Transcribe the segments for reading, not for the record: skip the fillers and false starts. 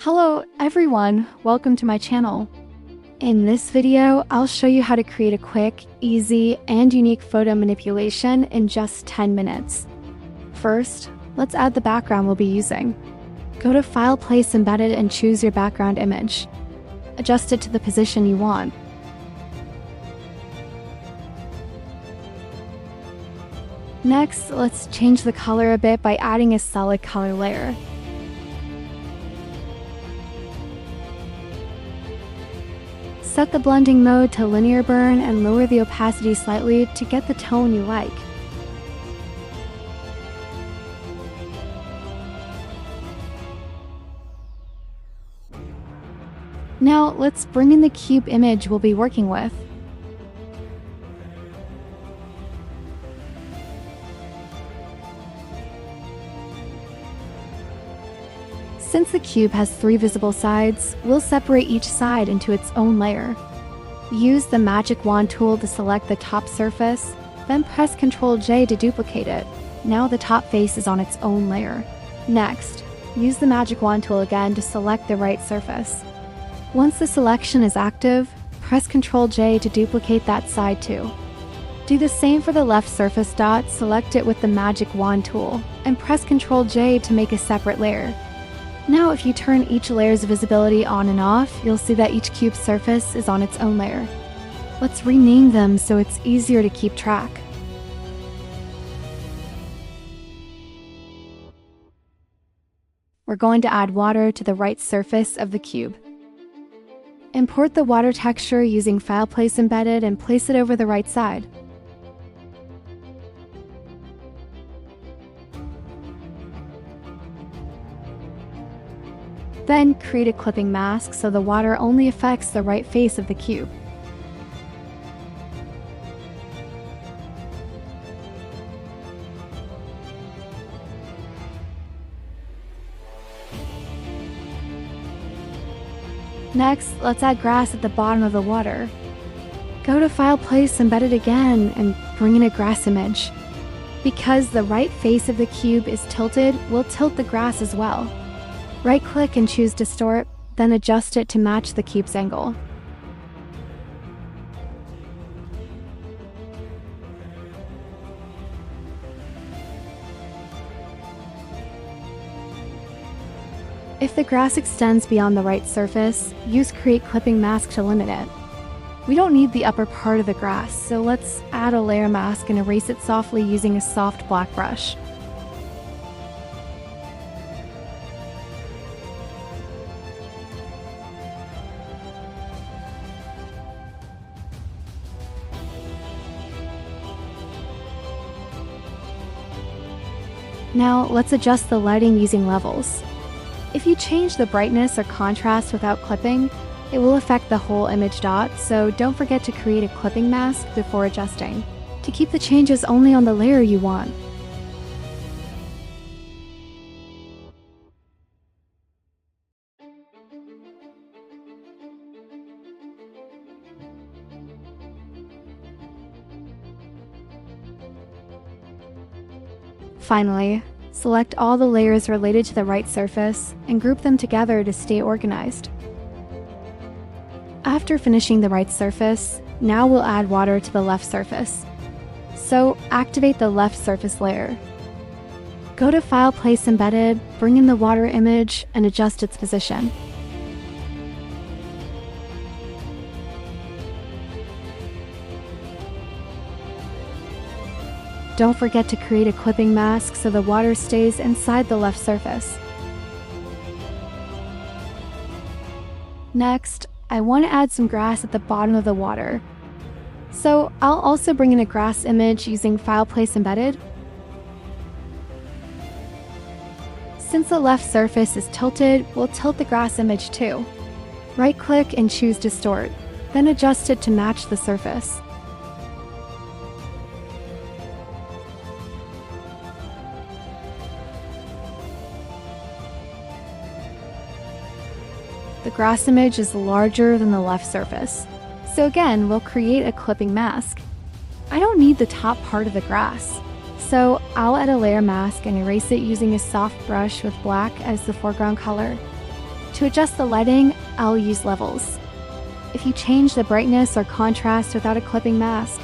Hello everyone, welcome to my channel. In this video, I'll show you how to create a quick, easy, and unique photo manipulation in just 10 minutes. First, let's add the background we'll be using. Go to File, Place, Embedded and choose your background image. Adjust it to the position you want. Next, let's change the color a bit by adding a solid color layer. Set the blending mode to linear burn and lower the opacity slightly to get the tone you like. Now let's bring in the cube image we'll be working with. Since the cube has 3 visible sides, we'll separate each side into its own layer. Use the magic wand tool to select the top surface, then press Ctrl J to duplicate it. Now the top face is on its own layer. Next, use the magic wand tool again to select the right surface. Once the selection is active, press Ctrl J to duplicate that side too. Do the same for the left surface dot, select it with the magic wand tool, and press Ctrl J to make a separate layer. Now if you turn each layer's visibility on and off, you'll see that each cube surface is on its own layer. Let's rename them so it's easier to keep track. We're going to add water to the right surface of the cube. Import the water texture using File, Place, Embedded and place it over the right side. Then create a clipping mask so the water only affects the right face of the cube. Next, let's add grass at the bottom of the water. Go to File, Place, Embedded again and bring in a grass image. Because the right face of the cube is tilted, we'll tilt the grass as well. Right-click and choose Distort, then adjust it to match the cube's angle. If the grass extends beyond the right surface, use Create Clipping Mask to limit it. We don't need the upper part of the grass, so let's add a layer mask and erase it softly using a soft black brush. Now let's adjust the lighting using levels. If you change the brightness or contrast without clipping, it will affect the whole image dot, so don't forget to create a clipping mask before adjusting, to keep the changes only on the layer you want. Finally, select all the layers related to the right surface and group them together to stay organized. After finishing the right surface, now we'll add water to the left surface. So activate the left surface layer. Go to File, Place, Embedded, bring in the water image, and adjust its position. Don't forget to create a clipping mask so the water stays inside the left surface. Next, I want to add some grass at the bottom of the water. So I'll also bring in a grass image using File, Place, Embedded. Since the left surface is tilted, we'll tilt the grass image too. Right-click and choose Distort, then adjust it to match the surface. The grass image is larger than the left surface. So again, we'll create a clipping mask. I don't need the top part of the grass, so I'll add a layer mask and erase it using a soft brush with black as the foreground color. To adjust the lighting, I'll use levels. If you change the brightness or contrast without a clipping mask,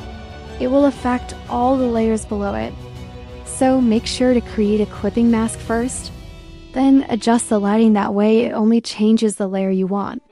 it will affect all the layers below it. So make sure to create a clipping mask first, then adjust the lighting. That way it only changes the layer you want.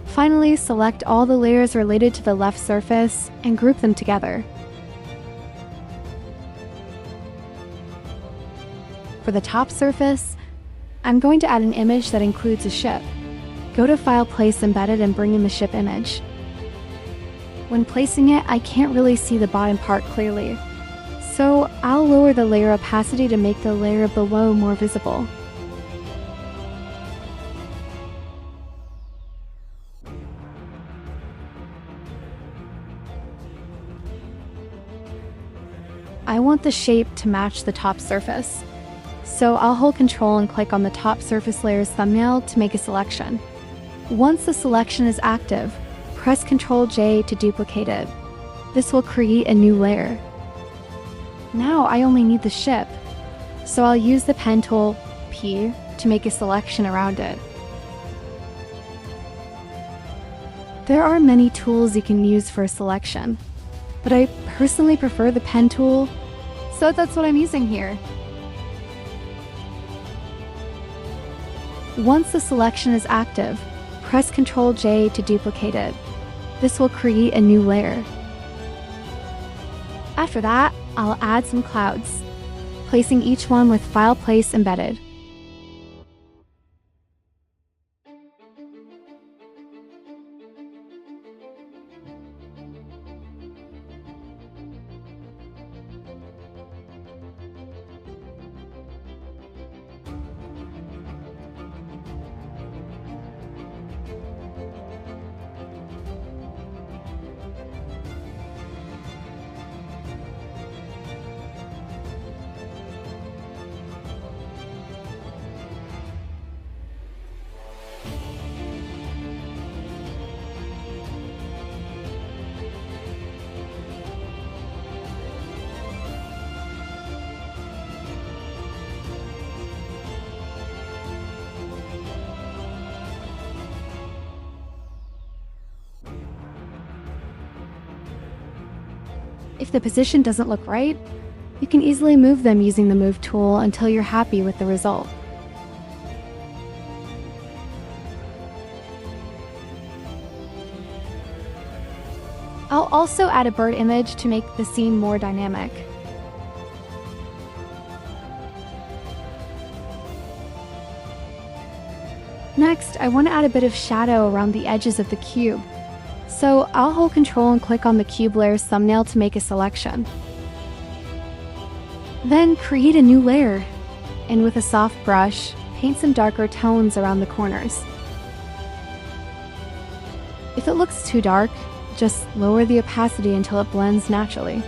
Finally, select all the layers related to the left surface and group them together. For the top surface, I'm going to add an image that includes a ship. Go to File, Place Embedded, and bring in the ship image. When placing it, I can't really see the bottom part clearly, so I'll lower the layer opacity to make the layer below more visible. I want the shape to match the top surface, so I'll hold Control and click on the top surface layer's thumbnail to make a selection. Once the selection is active, press Ctrl-J to duplicate it. This will create a new layer. Now I only need the ship, so I'll use the pen tool, P, to make a selection around it. There are many tools you can use for a selection, but I personally prefer the pen tool, so that's what I'm using here. Once the selection is active, press Ctrl-J to duplicate it. This will create a new layer. After that, I'll add some clouds, placing each one with File, Place Embedded. If the position doesn't look right, you can easily move them using the Move tool until you're happy with the result. I'll also add a bird image to make the scene more dynamic. Next, I want to add a bit of shadow around the edges of the cube. So I'll hold Control and click on the cube layer's thumbnail to make a selection. Then create a new layer, and with a soft brush, paint some darker tones around the corners. If it looks too dark, just lower the opacity until it blends naturally.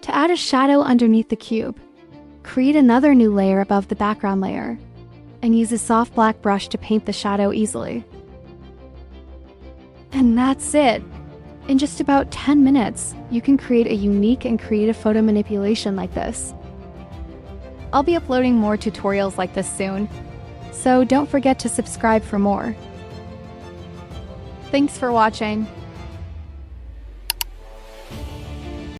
To add a shadow underneath the cube, create another new layer above the background layer, and use a soft black brush to paint the shadow easily. And that's it! In just about 10 minutes, you can create a unique and creative photo manipulation like this. I'll be uploading more tutorials like this soon, so don't forget to subscribe for more. Thanks for watching!